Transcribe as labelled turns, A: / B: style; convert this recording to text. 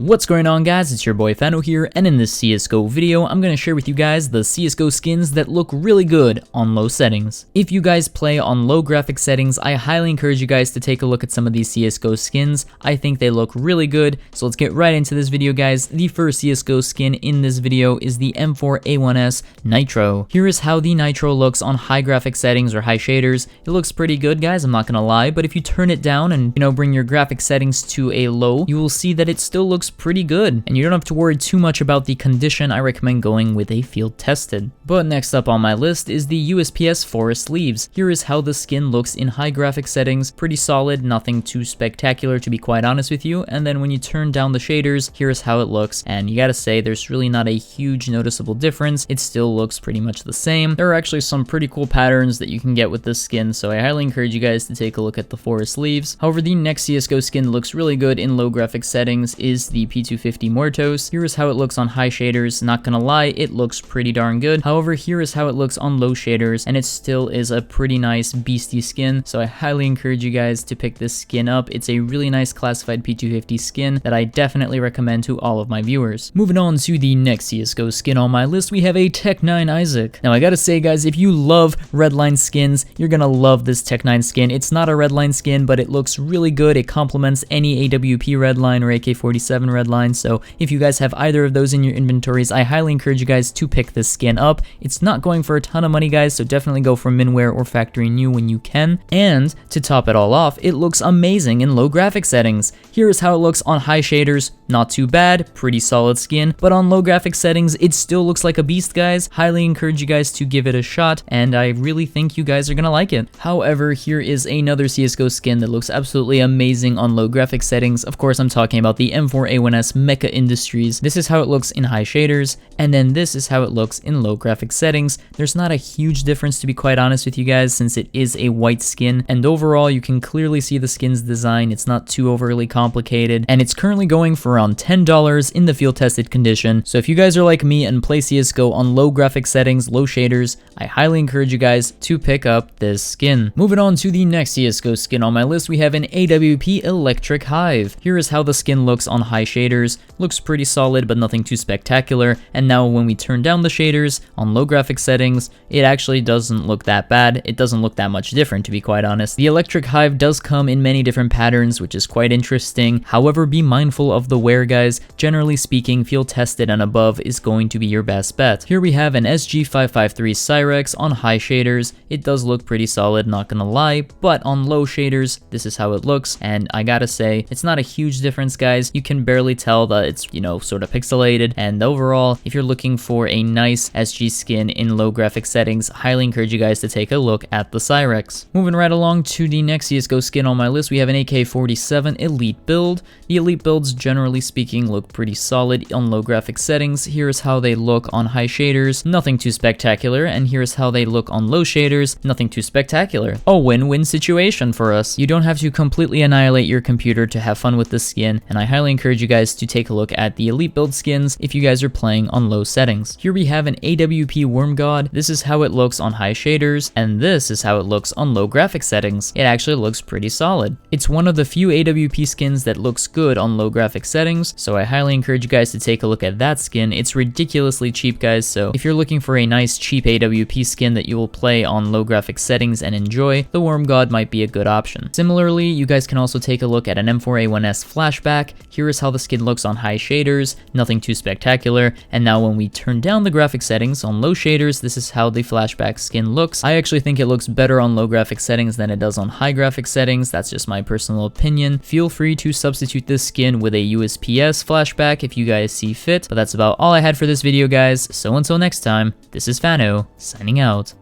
A: What's going on, guys? It's your boy Fano here, and in this CSGO video, I'm going to share with you guys the CSGO skins that look really good on low settings. If you guys play on low graphic settings, I highly encourage you guys to take a look at some of these CSGO skins. I think they look really good, so let's get right into this video, guys. The first CSGO skin in this video is the M4A1S Nitro. Here is how the Nitro looks on high graphic settings or high shaders. It looks pretty good, guys, I'm not going to lie, but if you turn it down and, bring your graphic settings to a low, you will see that it still looks pretty good, and you don't have to worry too much about the condition. I recommend going with a field tested. But next up on my list is the USPS Forest Leaves. Here is how the skin looks in high graphic settings. Pretty solid, nothing too spectacular to be quite honest with you, and then when you turn down the shaders, here is how it looks, and you gotta say there's really not a huge noticeable difference. It still looks pretty much the same. There are actually some pretty cool patterns that you can get with this skin, so I highly encourage you guys to take a look at the Forest Leaves. However, the next CSGO skin that looks really good in low graphic settings is the P250 Muertos. Here is how it looks on high shaders. Not gonna lie, it looks pretty darn good. However, here is how it looks on low shaders, and it still is a pretty nice beastie skin, so I highly encourage you guys to pick this skin up. It's a really nice classified P250 skin that I definitely recommend to all of my viewers. Moving on to the next CSGO skin on my list, we have a Tec9 Isaac. Now I gotta say, guys, if you love redline skins, you're gonna love this Tec9 skin. It's not a redline skin, but it looks really good. It complements any AWP redline or AK47 redline, so if you guys have either of those in your inventories, I highly encourage you guys to pick this skin up. It's not going for a ton of money, guys, so definitely go for minware or factory new when you can. And to top it all off, it looks amazing in low graphic settings. Here is how it looks on high shaders. Not too bad, pretty solid skin, but on low graphic settings, it still looks like a beast, guys. Highly encourage you guys to give it a shot, and I really think you guys are gonna like it. However, here is another CSGO skin that looks absolutely amazing on low graphic settings. Of course, I'm talking about the M4A1S Mecha Industries. This is how it looks in high shaders, and then this is how it looks in low graphic settings. There's not a huge difference, to be quite honest with you guys, since it is a white skin, and overall you can clearly see the skin's design. It's not too overly complicated, and it's currently going for around $10 in the field tested condition. So if you guys are like me and play CSGO on low graphic settings, low shaders, I highly encourage you guys to pick up this skin. Moving on to the next CSGO skin on my list, we have an AWP Electric Hive. Here is how the skin looks on high shaders. Looks pretty solid, but nothing too spectacular. And now when we turn down the shaders on low graphic settings, it actually doesn't look that bad. It doesn't look that much different, to be quite honest. The Electric Hive does come in many different patterns, which is quite interesting. However, be mindful of the wear, guys. Generally speaking, field tested and above is going to be your best bet. Here we have an SG553 Cyrix on high shaders. It does look pretty solid, not gonna lie, but on low shaders, this is how it looks, and I gotta say, it's not a huge difference, guys. You can barely tell that it's, sort of pixelated, and overall, if you're looking for a nice SG skin in low graphic settings, highly encourage you guys to take a look at the Cyrix. Moving right along to the next CSGO skin on my list, we have an AK47 Elite build. The Elite builds, generally speaking, look pretty solid on low graphic settings. Here's how they look on high shaders, nothing too spectacular, and here's how they look on low shaders, nothing too spectacular. A win-win situation for us. You don't have to completely annihilate your computer to have fun with this skin, and I highly encourage you guys to take a look at the Elite build skins if you guys are playing on low settings. Here we have an AWP Worm God. This is how it looks on high shaders, and this is how it looks on low graphic settings. It actually looks pretty solid. It's one of the few AWP skins that looks good on low graphic settings, so I highly encourage you guys to take a look at that skin. It's ridiculously cheap, guys, so if you're looking for a nice cheap AWP skin that you will play on low graphic settings and enjoy, the Worm God might be a good option. Similarly, you guys can also take a look at an M4A1S flashback. Here is how the skin looks on high shaders, nothing too spectacular, and now when we turn down the graphic settings on low shaders, this is how the flashback skin looks. I actually think it looks better on low graphic settings than it does on high graphic settings. That's just my personal opinion. Feel free to substitute this skin with a USPS flashback if you guys see fit, but that's about all I had for this video, guys. So until next time, this is Fano, signing out.